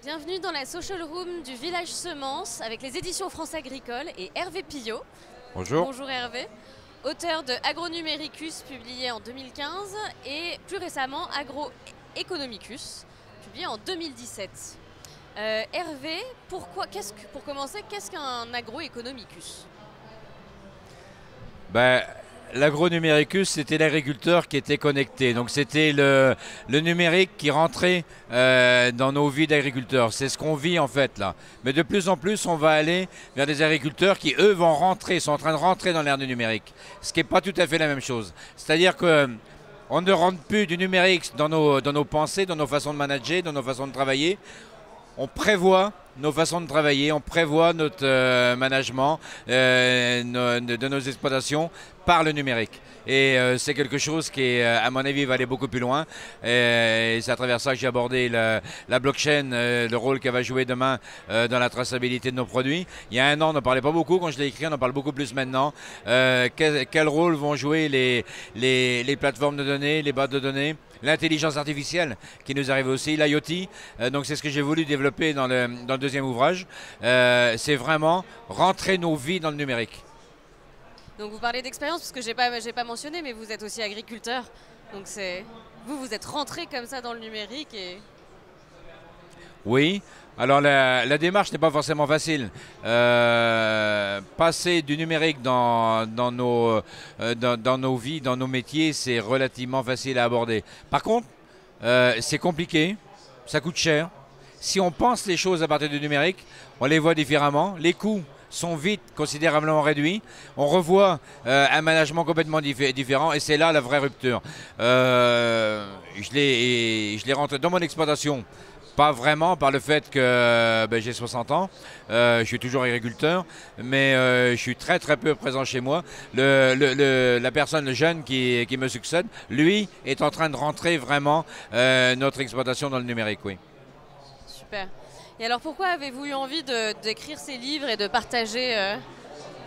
Bienvenue dans la social room du Village Semence avec les éditions France Agricole et Hervé Pillot. Bonjour. Bonjour Hervé, auteur de Agronumericus publié en 2015 et plus récemment Agroeconomicus publié en 2017. Hervé, pour commencer, qu'est-ce qu'un agroeconomicus? L'agronumericus, c'était l'agriculteur qui était connecté. Donc c'était le numérique qui rentrait dans nos vies d'agriculteurs. C'est ce qu'on vit en fait là. Mais de plus en plus, on va aller vers des agriculteurs qui, eux, sont en train de rentrer dans l'ère du numérique. Ce qui n'est pas tout à fait la même chose. C'est-à-dire qu'on ne rentre plus du numérique dans nos pensées, dans nos façons de manager, dans nos façons de travailler. On prévoit nos façons de travailler, on prévoit notre management de nos exploitations par le numérique. Et c'est quelque chose qui, à mon avis, va aller beaucoup plus loin. Et c'est à travers ça que j'ai abordé la blockchain, le rôle qu'elle va jouer demain dans la traçabilité de nos produits. Il y a un an, on n'en parlait pas beaucoup. Quand je l'ai écrit, on en parle beaucoup plus maintenant. Quel rôle vont jouer les plateformes de données, les bases de données, l'intelligence artificielle qui nous arrive aussi, l'IoT. Donc c'est ce que j'ai voulu développer dans le deuxième ouvrage. C'est vraiment rentrer nos vies dans le numérique. Donc vous parlez d'expérience, parce que j'ai pas mentionné, mais vous êtes aussi agriculteur. Donc vous êtes rentré comme ça dans le numérique et... Oui, alors la démarche n'est pas forcément facile. Passer du numérique dans nos vies, dans nos métiers, c'est relativement facile à aborder. Par contre, c'est compliqué, ça coûte cher. Si on pense les choses à partir du numérique, on les voit différemment. Les coûts sont vite considérablement réduits. On revoit un management complètement différent et c'est là la vraie rupture. Je l'ai rentré dans mon exploitation. Pas vraiment par le fait que j'ai 60 ans, je suis toujours agriculteur, mais je suis très peu présent chez moi. La personne, le jeune qui me succède, lui, est en train de rentrer vraiment notre exploitation dans le numérique, oui. Super. Et alors pourquoi avez-vous eu envie d'écrire ces livres et de partager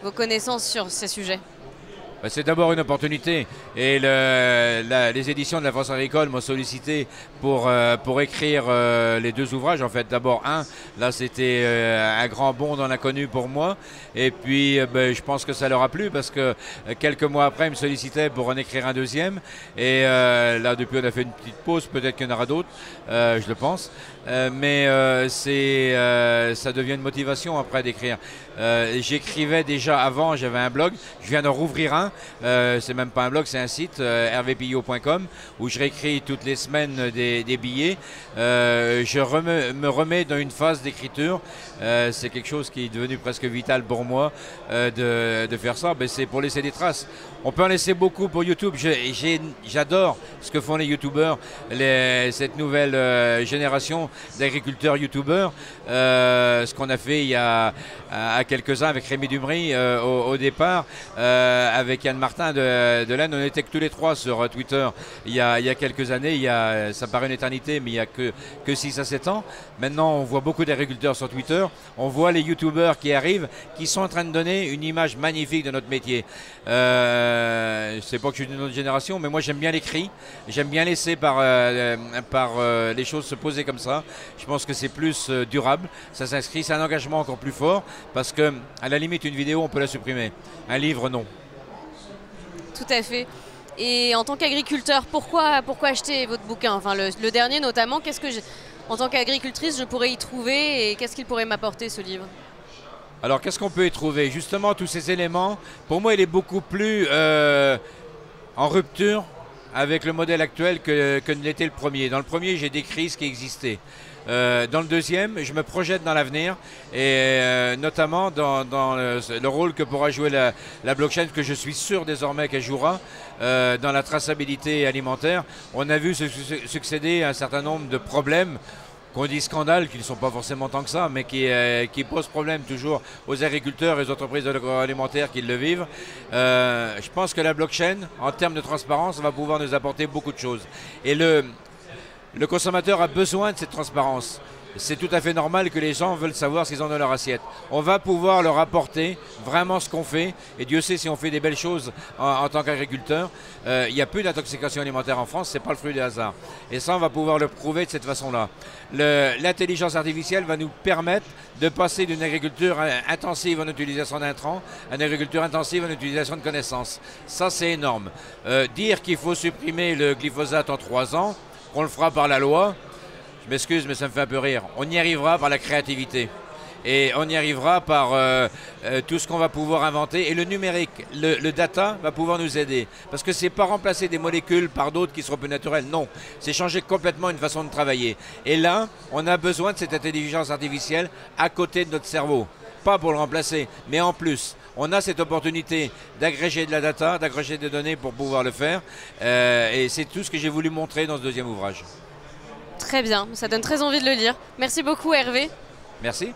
vos connaissances sur ces sujets? C'est d'abord une opportunité et les éditions de la France Agricole m'ont sollicité pour écrire les deux ouvrages. En fait, d'abord là c'était un grand bond dans l'inconnu pour moi et puis je pense que ça leur a plu parce que quelques mois après ils me sollicitaient pour en écrire un deuxième et là depuis on a fait une petite pause, peut-être qu'il y en aura d'autres, je le pense. Mais ça devient une motivation après d'écrire. J'écrivais déjà avant, j'avais un blog, je viens d'en rouvrir un, c'est même pas un blog, c'est un site, hervepillot.com, où je réécris toutes les semaines des billets. Me remets dans une phase d'écriture, c'est quelque chose qui est devenu presque vital pour moi de faire ça, c'est pour laisser des traces. On peut en laisser beaucoup pour YouTube, j'adore ce que font les youtubeurs, cette nouvelle génération d'agriculteurs youtubeurs, ce qu'on a fait il y a quelques-uns avec Rémi Dumry au départ, avec Yann Martin de l'Aisne, on était que tous les trois sur Twitter il y a quelques années, ça paraît une éternité mais il n'y a que 6 à 7 ans. Maintenant on voit beaucoup d'agriculteurs sur Twitter, on voit les youtubeurs qui arrivent, qui sont en train de donner une image magnifique de notre métier. C'est pas que je suis d'une autre génération, mais moi j'aime bien l'écrit, j'aime bien laisser par les choses se poser comme ça. Je pense que c'est plus durable, ça s'inscrit, c'est un engagement encore plus fort parce que à la limite une vidéo on peut la supprimer, un livre non. Tout à fait. Et en tant qu'agriculteur, pourquoi acheter votre bouquin? Enfin le dernier notamment, en tant qu'agricultrice je pourrais y trouver et qu'est-ce qu'il pourrait m'apporter ce livre? Alors qu'est-ce qu'on peut y trouver? Justement tous ces éléments, pour moi il est beaucoup plus en rupture avec le modèle actuel que ne l'était le premier. Dans le premier j'ai décrit ce qui existait. Dans le deuxième, je me projette dans l'avenir et notamment dans le rôle que pourra jouer la blockchain, que je suis sûr désormais qu'elle jouera dans la traçabilité alimentaire. On a vu succéder un certain nombre de problèmes qu'on dit scandales, qui ne sont pas forcément tant que ça, mais qui posent problème toujours aux agriculteurs et aux entreprises de l'agroalimentaire qui le vivent. Je pense que la blockchain, en termes de transparence, va pouvoir nous apporter beaucoup de choses. Et le consommateur a besoin de cette transparence. C'est tout à fait normal que les gens veulent savoir ce qu'ils ont dans leur assiette. On va pouvoir leur apporter vraiment ce qu'on fait. Et Dieu sait si on fait des belles choses en tant qu'agriculteur. Il n'y a plus d'intoxication alimentaire en France, ce n'est pas le fruit du hasard. Et ça, on va pouvoir le prouver de cette façon-là. L'intelligence artificielle va nous permettre de passer d'une agriculture intensive en utilisation d'intrants à une agriculture intensive en utilisation de connaissances. Ça, c'est énorme. Dire qu'il faut supprimer le glyphosate en 3 ans, qu'on le fera par la loi, je m'excuse, mais ça me fait un peu rire. On y arrivera par la créativité. Et on y arrivera par tout ce qu'on va pouvoir inventer. Et le numérique, le data va pouvoir nous aider. Parce que ce n'est pas remplacer des molécules par d'autres qui seront plus naturelles. Non, c'est changer complètement une façon de travailler. Et là, on a besoin de cette intelligence artificielle à côté de notre cerveau. Pas pour le remplacer, mais en plus. On a cette opportunité d'agréger de la data, d'agréger des données pour pouvoir le faire. Et c'est tout ce que j'ai voulu montrer dans ce deuxième ouvrage. Très bien, ça donne très envie de le lire. Merci beaucoup Hervé. Merci.